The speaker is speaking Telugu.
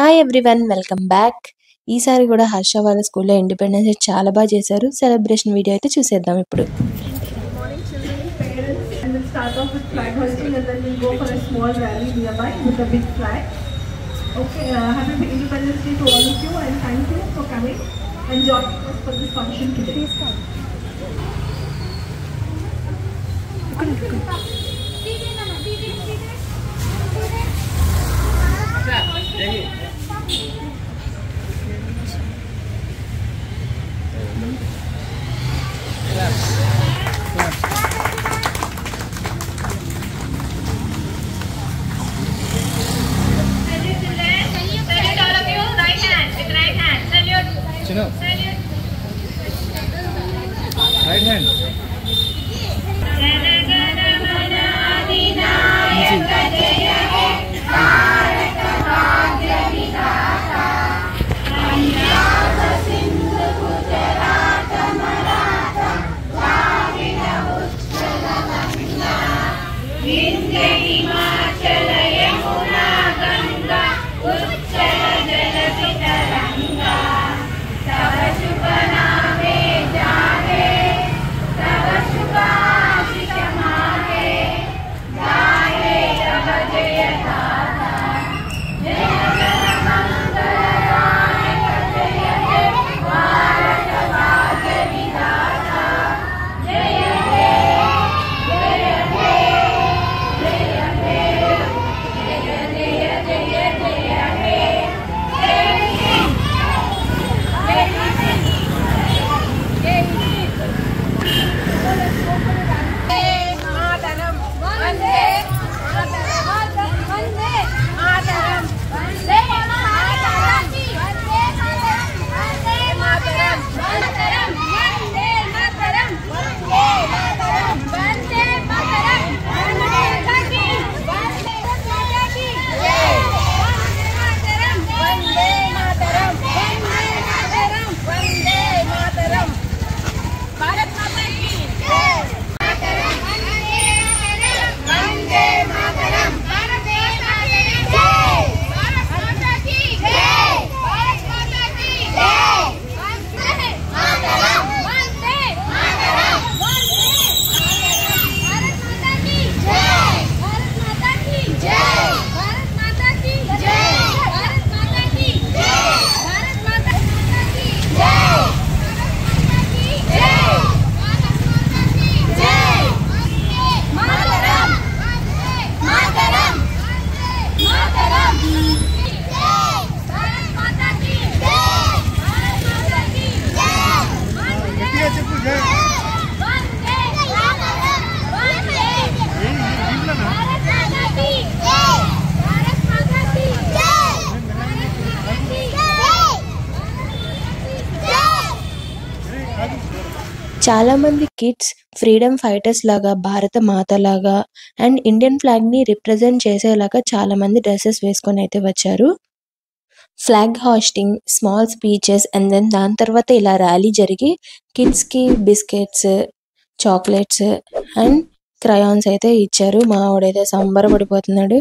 Hi everyone, welcome back. ఈసారి కూడా హర్ష వాళ్ళ స్కూల్లో ఇండిపెండెన్స్ డే చాలా బాగా చేశారు. సెలబ్రేషన్ వీడియో అయితే చూసేద్దాం ఇప్పుడు. Morning children, parents, and we'll start off with flag hoisting and then we'll go for a small rally nearby with a big flag. Okay, happy Independence Day to all of you and thank you for coming and joining us for this function today. Chino. Right hand. చాలా మంది కిడ్స్ ఫ్రీడమ్ ఫైటర్స్ లాగా, భారత మాత లాగా అండ్ ఇండియన్ ఫ్లాగ్ ని రిప్రజెంట్ చేసేలాగా చాలా మంది డ్రెస్సెస్ వేసుకొని అయితే వచ్చారు. Flag hoisting, small speeches and then దాని తర్వాత ఇలా ర్యాలీ జరిగి కిడ్స్ కి బిస్కెట్స్, చాక్లెట్స్ అండ్ క్రయాన్స్ అయితే ఇచ్చారు. మా వాడైతే సంబరపడిపోతున్నాడు.